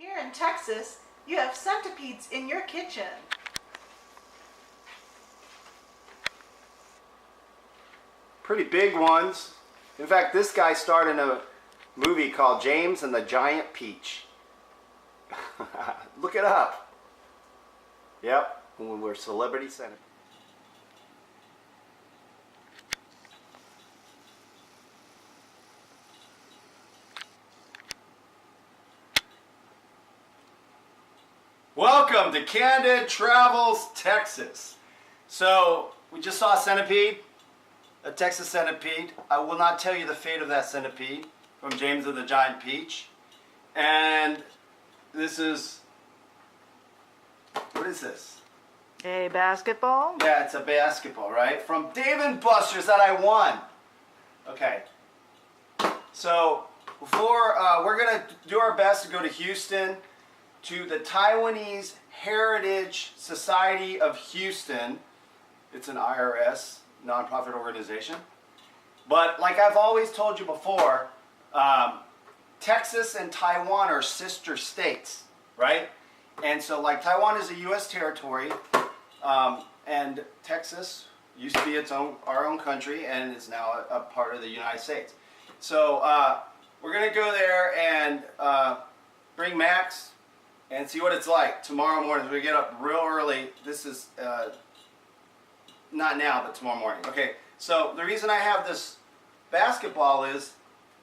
Here in Texas, you have centipedes in your kitchen. Pretty big ones. In fact, this guy starred in a movie called James and the Giant Peach. Look it up. Yep, when we're celebrity centipedes. Welcome to Candid Travels, Texas. So, we just saw a centipede, a Texas centipede. I will not tell you the fate of that centipede from James of the Giant Peach. And this is, what is this? A basketball? Yeah, it's a basketball, right? From Dave & Buster's that I won. Okay. So, before, we're going to do our best to go to Houston, to the Taiwanese Heritage Society of Houston. It's an IRS, nonprofit organization. But like I've always told you before, Texas and Taiwan are sister states, right? And so like Taiwan is a U.S. territory, and Texas used to be our own country, and is now a part of the United States. So we're going to go there and bring Max and see what it's like tomorrow morning. We get up real early. This is not now, but tomorrow morning. Okay, so the reason I have this basketball is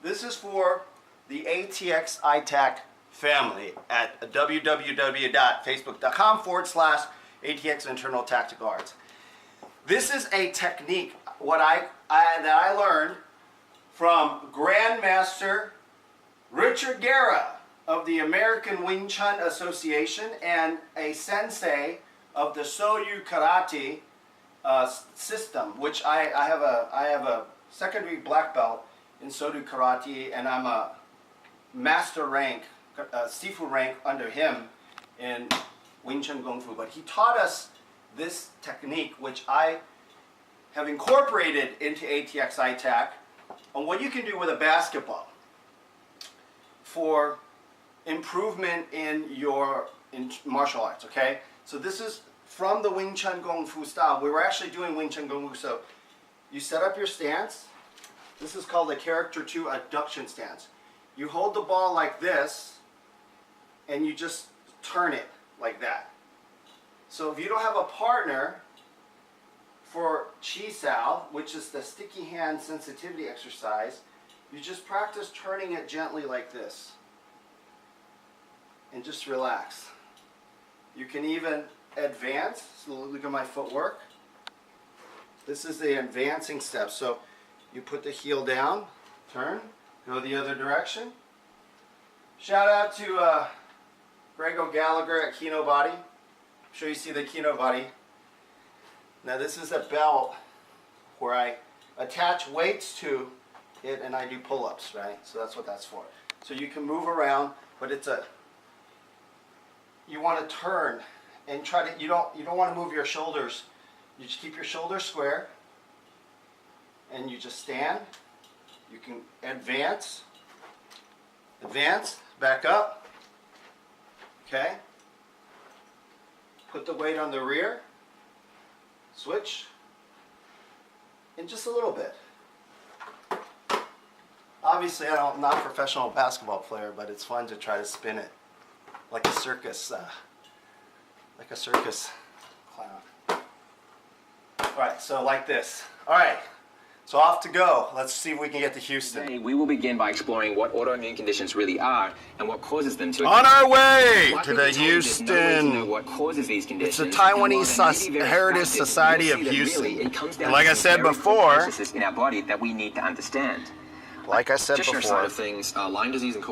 this is for the ATX ITAC family at www.facebook.com/ATX Internal Tactical Arts. This is a technique that I learned from Grandmaster Richard Guerra of the American Wing Chun Association and a sensei of the Soryu Karate system, which I have a secondary black belt in Soryu Karate, and I'm a master rank, Sifu rank under him in Wing Chun Kung Fu. But he taught us this technique, which I have incorporated into ATX ITAC, on what you can do with a basketball for improvement in your martial arts, okay? So this is from the Wing Chun Kung Fu style. We were actually doing Wing Chun Kung Fu, so you set up your stance. This is called the Character 2 Adduction Stance. You hold the ball like this, and you just turn it like that. So if you don't have a partner for Chi Sao, which is the sticky hand sensitivity exercise, you just practice turning it gently like this. And just relax. You can even advance. So look at my footwork. This is the advancing step. So you put the heel down, turn, go the other direction. Shout out to Greg O'Gallagher at Kino Body. I'm sure you see the Kino Body. Now this is a belt where I attach weights to it and I do pull-ups, right? So that's what that's for. So you can move around, but you want to turn and try to, you don't want to move your shoulders. You just keep your shoulders square and you just stand. You can advance, back up, okay? Put the weight on the rear, switch, and just a little bit. Obviously I'm not a professional basketball player, but it's fun to try to spin it like a circus clown. Alright, so like this. Alright, so off to go. Let's see if we can get to Houston. Today, we will begin by exploring what autoimmune conditions really are and what causes them to. On our way to the There's no way to Houston. know what causes these conditions. It's the Taiwanese Heritage Society of Houston. And like I said before, processes in our body that we need to understand. like I said Side before, of things, Lyme disease and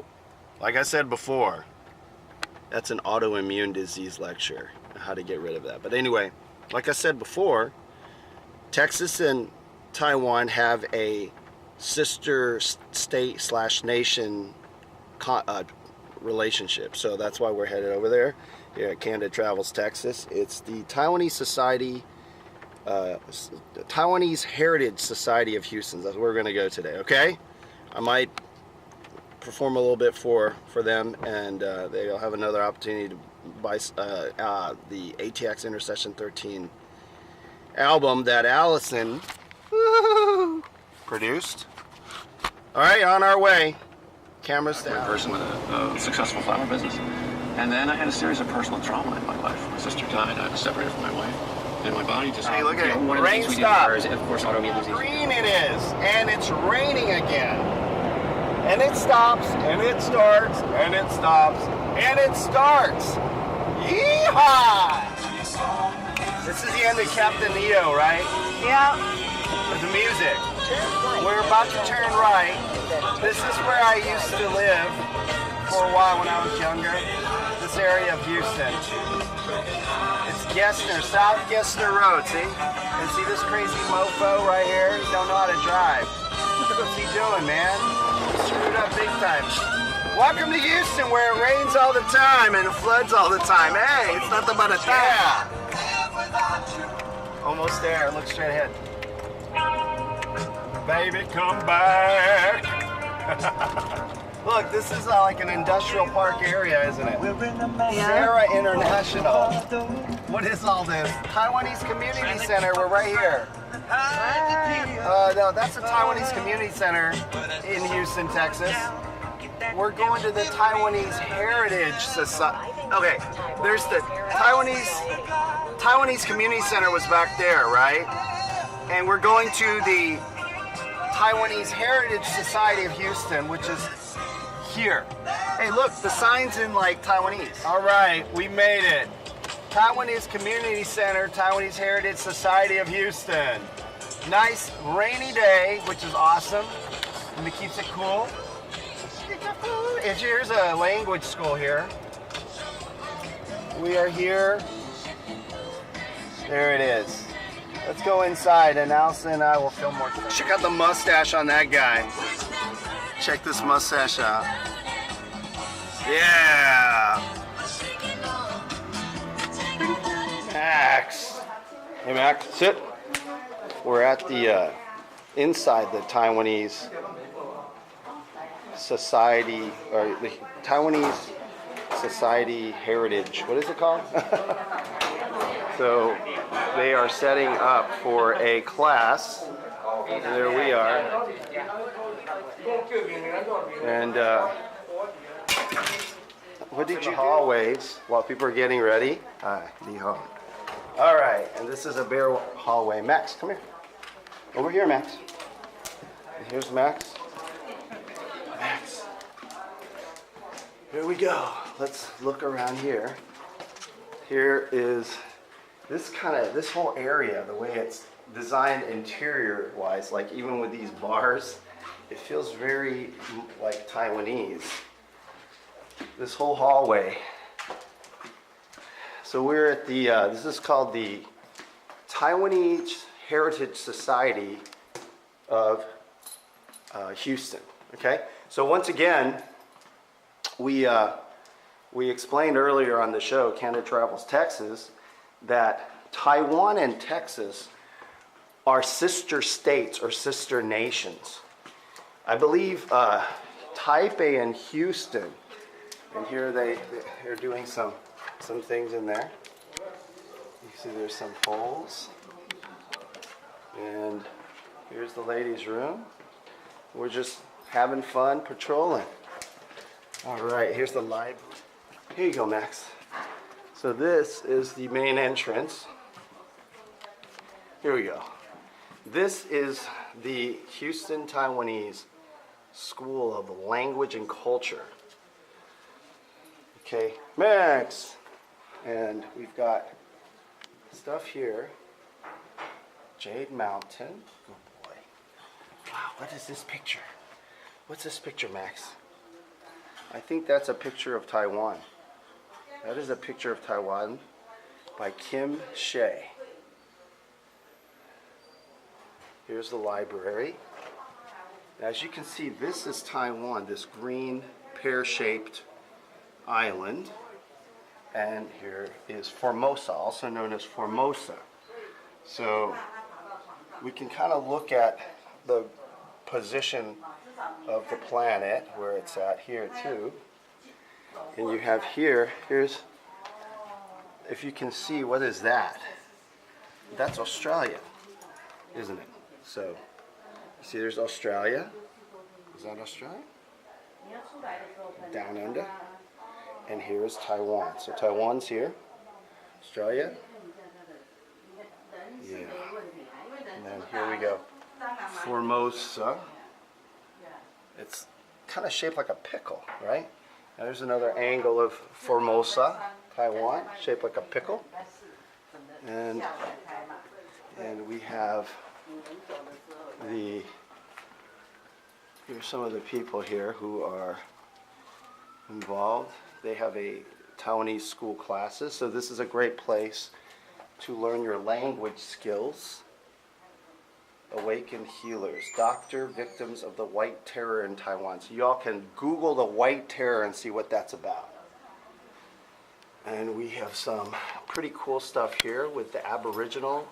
that's an autoimmune disease lecture, how to get rid of that. But anyway, like I said before, Texas and Taiwan have a sister state / nation relationship. So that's why we're headed over there here at Candid Travels, Texas. It's the Taiwanese Society, the Taiwanese Heritage Society of Houston. That's where we're going to go today, okay? I might perform a little bit for them, and they'll have another opportunity to buy the ATX Intercession 13 album that Allison produced. All right, on our way. Cameras down. A person with a successful flower business. And then I had a series of personal trauma in my life. My sister died, I was separated from my wife. And my body just... Hey, look at it. One of the Rain things we do stop. is, of course, autoimmune disease. Green it is, and it's raining again. And it stops, and it starts, and it stops, and it starts. Yeehaw! This is the end of Captain EO, right? Yeah. With the music. We're about to turn right. This is where I used to live for a while when I was younger. This area of Houston. It's Gessner, South Gessner Road, see? And see this crazy mofo right here? He don't know how to drive. What's he doing, man? Screwed up big time. Welcome to Houston, where it rains all the time and floods all the time. Hey, it's nothing but a thing. Almost there. Look straight ahead. Baby, come back. Look, this is like an industrial park area, isn't it? Sarah International. What is all this? Taiwanese Community Center. We're right here. No, that's the Taiwanese Community Center in Houston, Texas. We're going to the Taiwanese Heritage Society. Okay, there's the Taiwanese Community Center was back there, right? And we're going to the Taiwanese Heritage Society of Houston, which is here. Hey, look, the sign's in like Taiwanese. All right, we made it. Taiwanese Community Center, Taiwanese Heritage Society of Houston. Nice rainy day, which is awesome, and it keeps it cool. Here's a language school here. We are here. There it is. Let's go inside, and Allison and I will film more. Check out the mustache on that guy. Check this mustache out. Yeah. Max. Hey, Max, sit. We're at the inside the Taiwanese Society, or the Taiwanese Society Heritage. What is it called? So they are setting up for a class. There we are. And what did you hallways while people are getting ready? Hi, Li Hong. All right, and this is a bare hallway. Max, come here. Over here, Max. And here's Max. Max. Here we go. Let's look around here. Here is this whole area, the way it's designed interior-wise, like even with these bars, it feels very like Taiwanese. This whole hallway. So we're at the, this is called the Taiwanese Heritage Society of Houston, okay? So once again, we explained earlier on the show, Candid Travels Texas, that Taiwan and Texas are sister states or sister nations. I believe Taipei and Houston, and here they're doing some things in there. You see there's some poles. And here's the ladies' room. We're just having fun patrolling. All right, here's the library. Here you go, Max. So this is the main entrance. Here we go. This is the Houston Taiwanese School of Language and Culture. Okay, Max. And we've got stuff here. Jade Mountain. Good boy. Wow, what is this picture? What's this picture, Max? I think that's a picture of Taiwan. That is a picture of Taiwan by Kim Shea. Here's the library. As you can see, this is Taiwan, this green pear-shaped island. And here is Formosa, also known as Formosa. So we can kind of look at the position of the planet, where it's at here too. And you have here's, if you can see, what is that? That's Australia, isn't it? So, you see there's Australia. Is that Australia? Down under. And here is Taiwan. So Taiwan's here. Australia. Yeah. And then here we go. Formosa. It's kind of shaped like a pickle, right? Now there's another angle of Formosa, Taiwan, shaped like a pickle. And we have here's some of the people here who are involved. They have a Taiwanese school classes, so this is a great place to learn your language skills. Awakened Healers, Doctor Victims of the White Terror in Taiwan. So y'all can Google the White Terror and see what that's about. And we have some pretty cool stuff here with the Aboriginal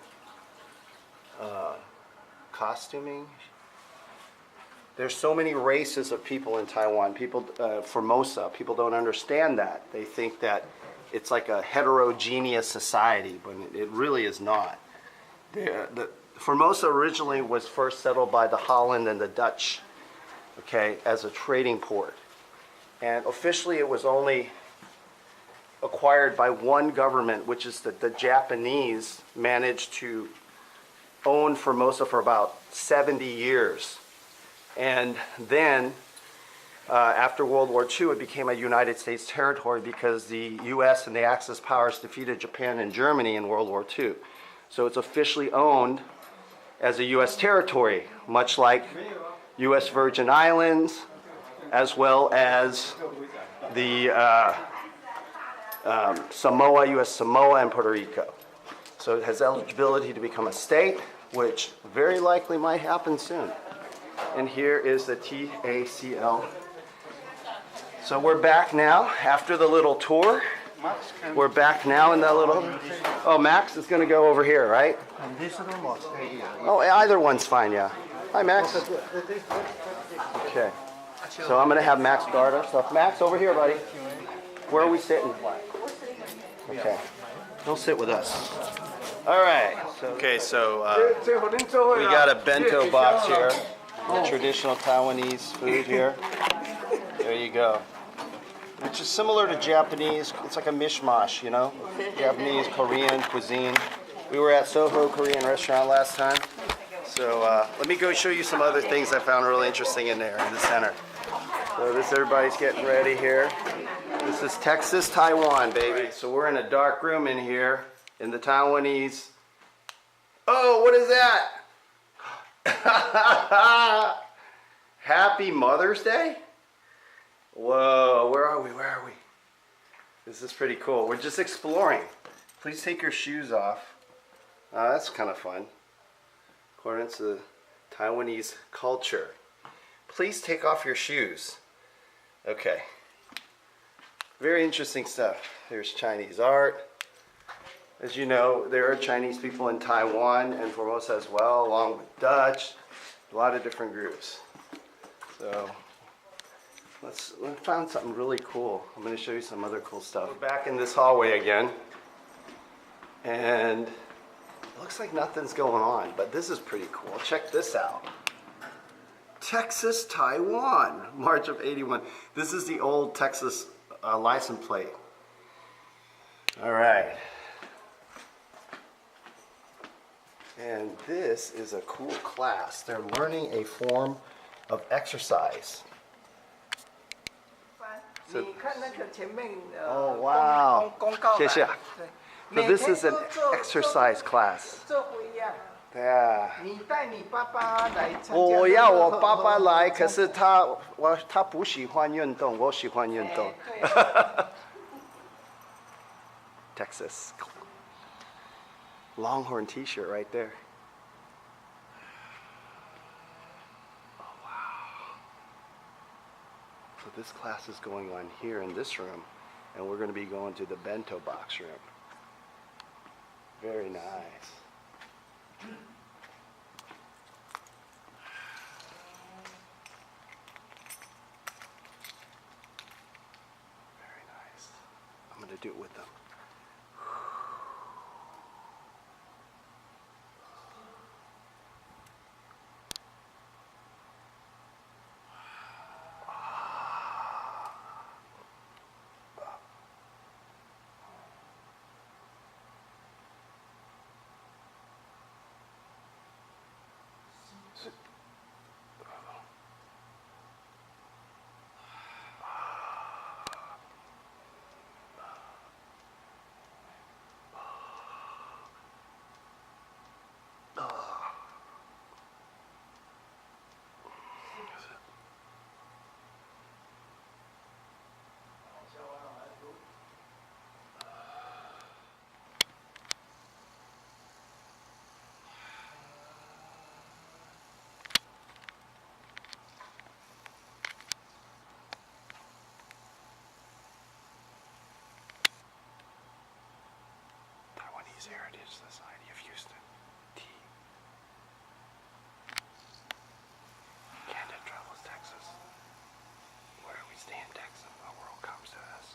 costuming. There's so many races of people in Taiwan. People, Formosa, people don't understand that. They think that it's like a heterogeneous society, but it really is not. The Formosa originally was first settled by the Holland and the Dutch, okay, as a trading port. And officially it was only acquired by one government, which is the Japanese managed to own Formosa for about 70 years. And then after World War II, it became a United States territory because the US and the Axis powers defeated Japan and Germany in World War II. So it's officially owned as a U.S. territory, much like U.S. Virgin Islands, as well as the Samoa, U.S. Samoa, and Puerto Rico. So it has eligibility to become a state, which very likely might happen soon. And here is the TACL. So we're back now after the little tour. We're back now in that little... Oh, Max is going to go over here, right? Oh, either one's fine, yeah. Hi, Max. Okay. So I'm going to have Max guard our stuff. Max, over here, buddy. Where are we sitting? Okay. Don't sit with us. All right. Okay, so we got a bento box here. The traditional Taiwanese food here. There you go. Which is similar to Japanese. It's like a mishmash, you know? Japanese, Korean cuisine. We were at Soho Korean restaurant last time. So let me go show you some other things I found really interesting in there in the center. So everybody's getting ready here. This is Texas, Taiwan, baby. So we're in a dark room in here in the Taiwanese. Oh, what is that? Happy Mother's Day? Whoa, where are we? Where are we? This is pretty cool. We're just exploring. Please take your shoes off. That's kind of fun. According to the Taiwanese culture. Please take off your shoes. Okay. Very interesting stuff. There's Chinese art. As you know, there are Chinese people in Taiwan and Formosa as well, along with Dutch. A lot of different groups. So... we found something really cool. I'm going to show you some other cool stuff. We're back in this hallway again. And it looks like nothing's going on, but this is pretty cool. Check this out. Texas, Taiwan, March of '81. This is the old Texas license plate. All right. And this is a cool class. They're learning a form of exercise. So, oh wow! 谢谢. So this is an exercise class. Yeah. 我要我爸爸来，可是他不喜欢运动，我喜欢运动。Texas. Longhorn T-shirt right there. So this class is going on here in this room, and we're going to be going to the bento box room. Very nice. do it with them. Taiwanese Heritage Society of Houston. T. Candid travels Texas. Where we stay in Texas, the world comes to us.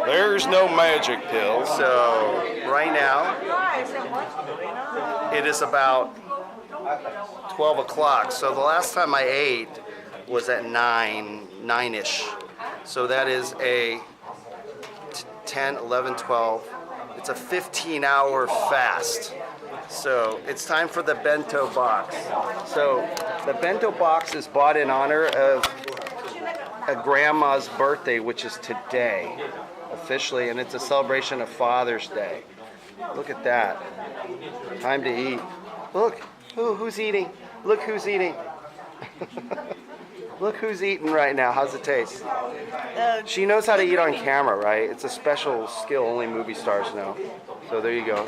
There's no magic pill. So right now it is about 12 o'clock. So the last time I ate was at 9-ish. So that is a 10, 11, 12. It's a 15-hour fast. So it's time for the bento box. So the bento box is bought in honor of a grandma's birthday, which is today, officially, and it's a celebration of Father's Day. Look at that. Time to eat. Look, who's eating? Look who's eating. Look who's eating right now. How's it taste? She knows how to eat on camera, right? It's a special skill only movie stars know. So there you go.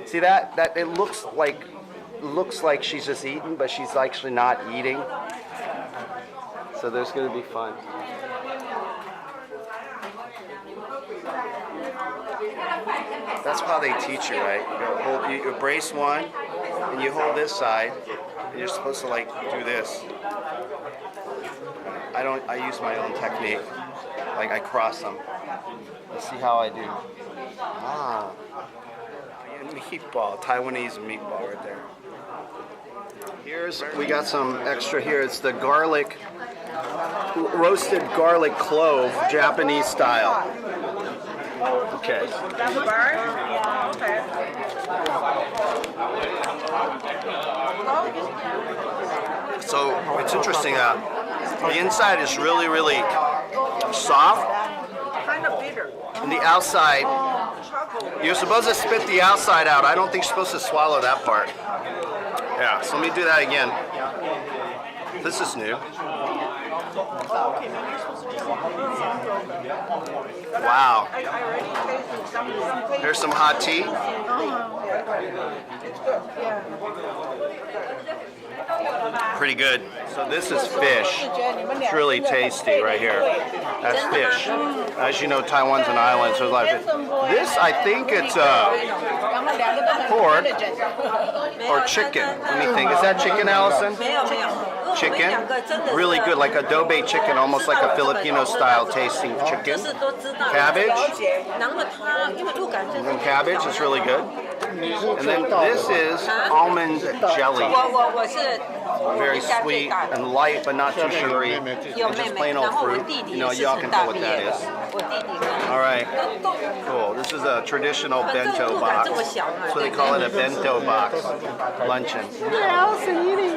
See that? That it looks like she's just eating, but she's actually not eating. So there's going to be fun. That's how they teach you, right? You brace one, and you hold this side, and you're supposed to like do this. I use my own technique. Like I cross them. Let's see how I do. Ah, meatball, Taiwanese meatball right there. We got some extra here. It's the roasted garlic clove, Japanese style. Okay. That's a bird? Yeah, okay. So it's interesting that the inside is really, really soft. Kind of bitter. And the outside, you're supposed to spit the outside out. I don't think you're supposed to swallow that part. Yeah, so let me do that again. This is new. Wow. Here's some hot tea. Pretty good. So this is fish. It's really tasty right here. That's fish. As you know, Taiwan's an island, so there's a lot of fish. This, I think it's pork or chicken. Let me think. Is that chicken, Allison? Chicken. Really good, like adobe chicken, almost like a Filipino style tasting chicken. Cabbage. And then cabbage is really good. And then this is almond jelly. Very sweet and light, but not too sugary. And just plain old fruit. You know, y'all can tell what that is. All right. Cool. This is a traditional bento box. That's what they call it, a bento box luncheon. Allison eating.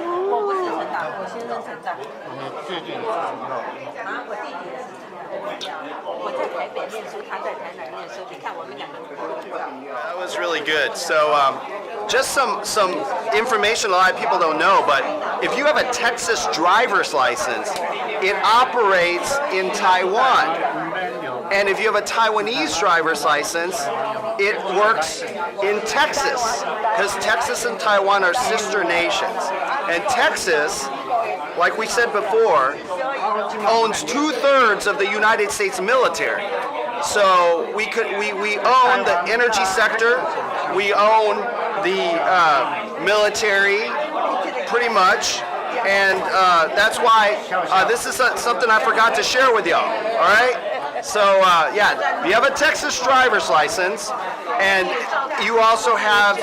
That was really good. So just some information a lot of people don't know, but if you have a Texas driver's license, it operates in Taiwan. And if you have a Taiwanese driver's license, it works in Texas, because Texas and Taiwan are sister nations. And Texas, like we said before, owns 2/3 of the United States military. So we own the energy sector, we own the military, pretty much, and that's why this is something I forgot to share with y'all. All right. So yeah, if you have a Texas driver's license, and you also have,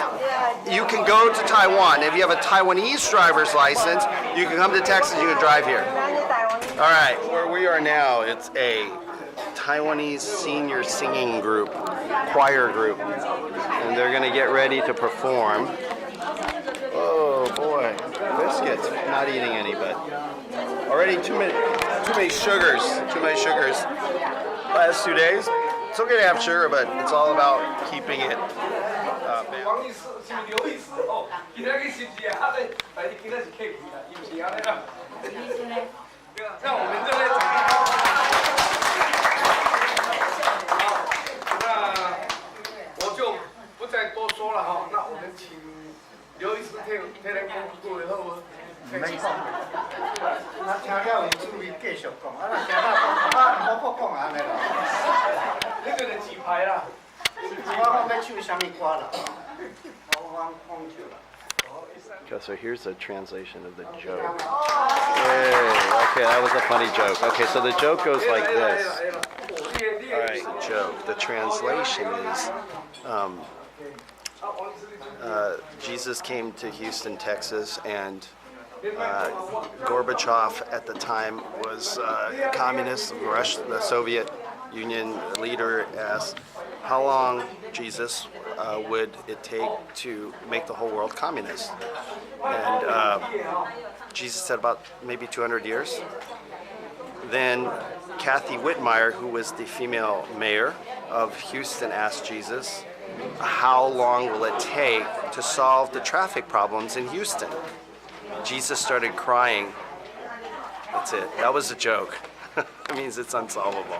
you can go to Taiwan. If you have a Taiwanese driver's license, you can come to Texas, you can drive here. All right, where we are now, it's a Taiwanese senior singing group, choir group, and they're gonna get ready to perform. Oh boy, biscuits, not eating any, but already too many sugars, last 2 days. It's okay to have sugar, but it's all about keeping it balanced. 我就不再多说了哈。那我们请刘医师替咱讲几句好无？没讲。那听了有趣味继续讲，啊，那听了讲，唔好讲安尼啦。那个就自排啦。我讲要唱啥物歌啦？我讲唱啦。 Okay, so here's a translation of the joke. Yay, okay, that was a funny joke. Okay, so the joke goes like this. All right, joke. The translation is, Jesus came to Houston, Texas, and Gorbachev at the time was communist, Russia, the Soviet Union leader, asked, how long, Jesus, would it take to make the whole world communist? And Jesus said about maybe 200 years. Then Kathy Whitmire, who was the female mayor of Houston, asked Jesus, how long will it take to solve the traffic problems in Houston? Jesus started crying. That's it. That was a joke. It means it's unsolvable.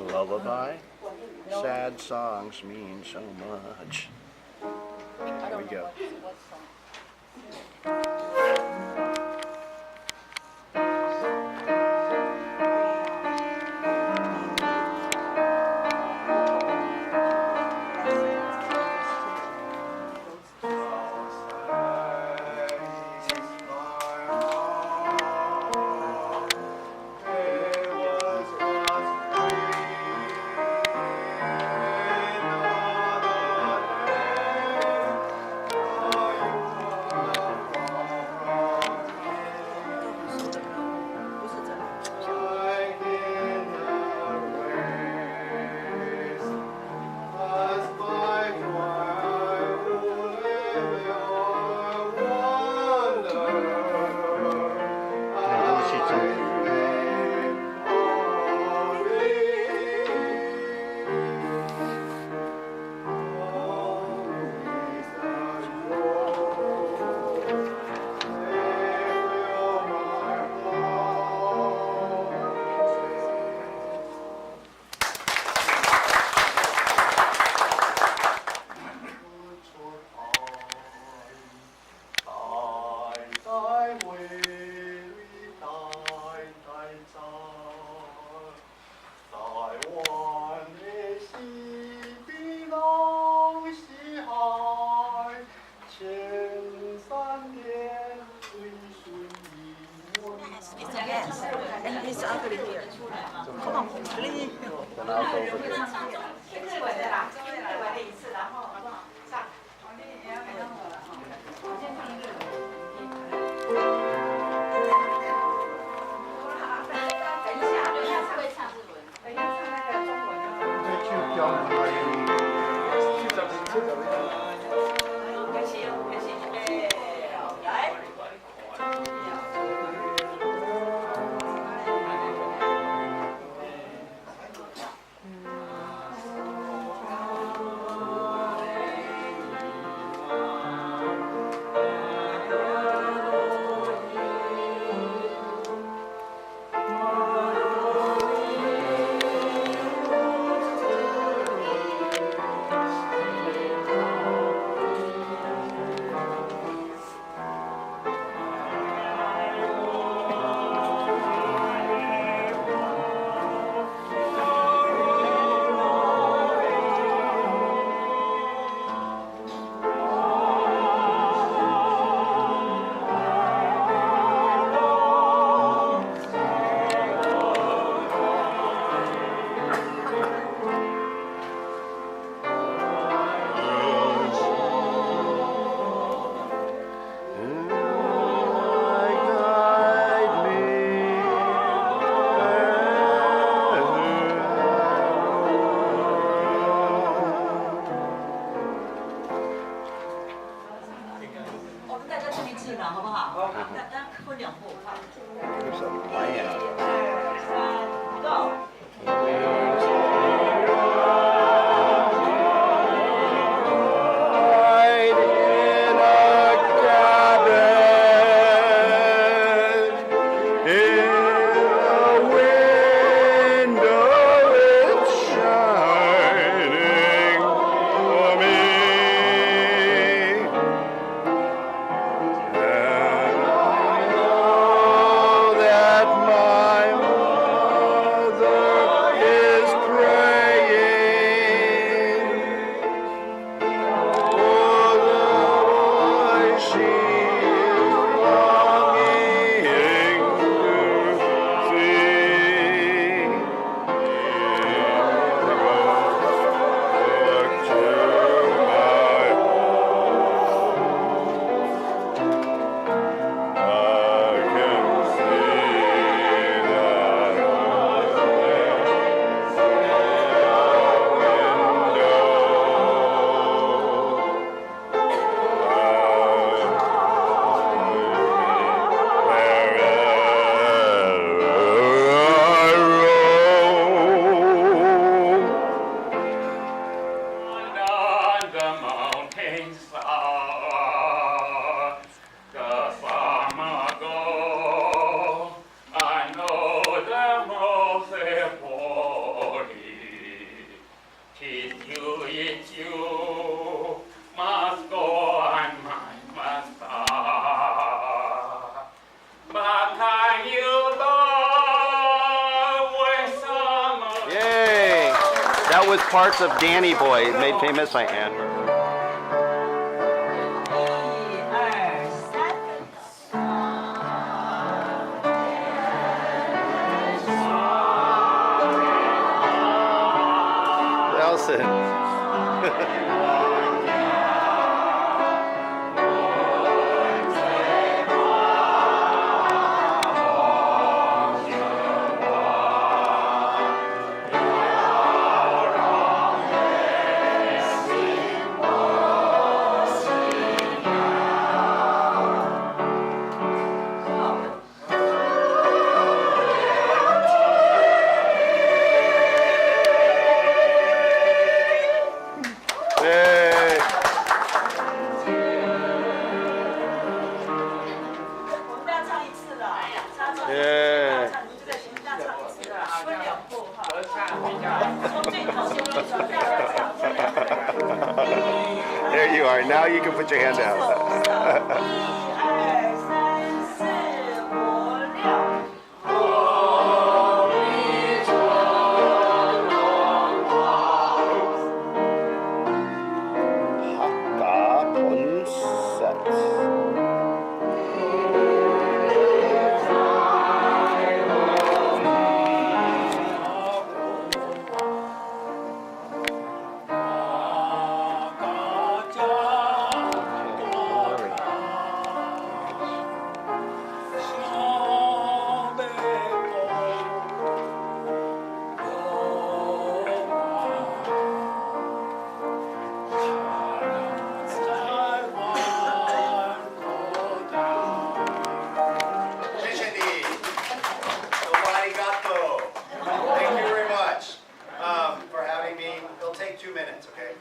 Lullaby? Sad songs mean so much. Okay, here we go. That was parts of Danny Boy, made famous by Amber. Nelson. There you are. Now you can put your hand out. minutes, okay?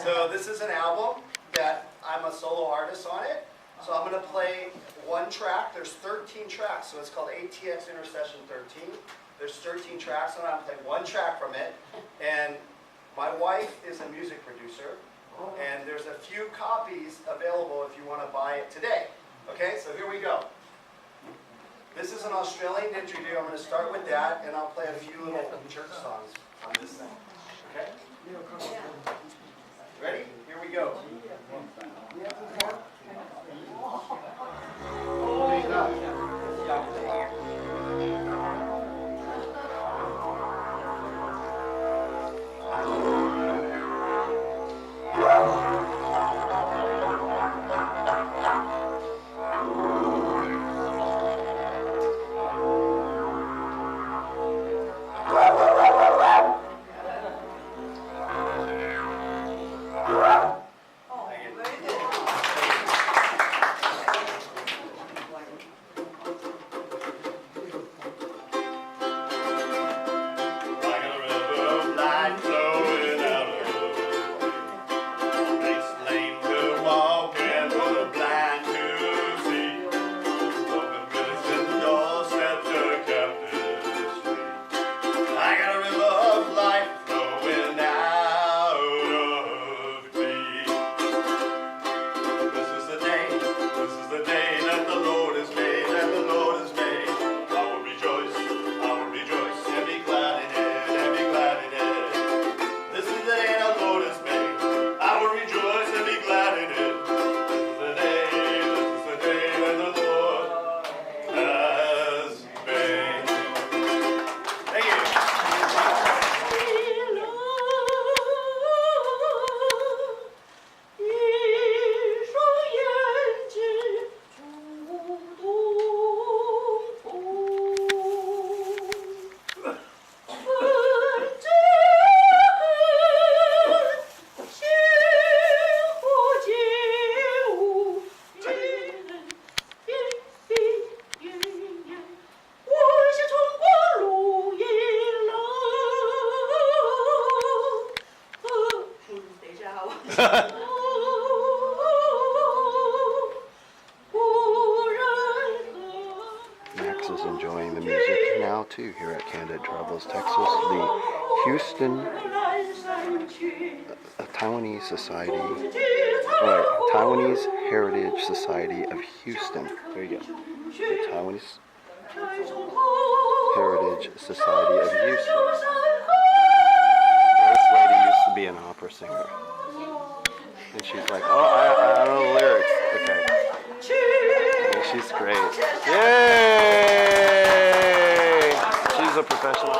So this is an album that I'm a solo artist on it. So I'm going to play one track. There's 13 tracks, so it's called ATX Intercession 13. There's 13 tracks, and I'm going to play one track from it. And my wife is a music producer, and there's a few copies available if you want to buy it today. Okay, so here we go. This is an Australian didgeridoo. I'm going to start with that, and I'll play a few little church songs on this thing. Okay? Ready? Here we go. Max is enjoying the music now too here at Candid, Travelers, Texas. The Houston Taiwanese Society, right, Taiwanese Heritage Society of Houston. There you go. The Taiwanese Heritage Society of Houston. This lady used to be an opera singer. And she's like, oh, I don't know the lyrics. Okay. And she's great. Yay! She's a professional.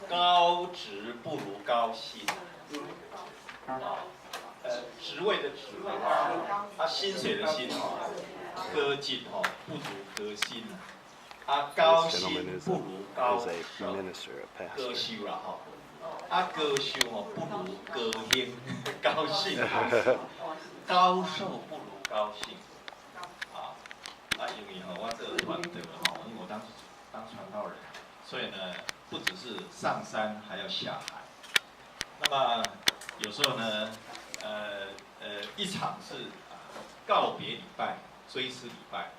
高职不如高薪。职位的职位，薪水的薪科技不如科薪高薪不如高高收啦高收不如高兴高兴，高寿不如高兴因为我这个传德因为我当传道人，所以呢，不只是上山还要下海。那么有时候呢，一场是告别礼拜、追思礼拜，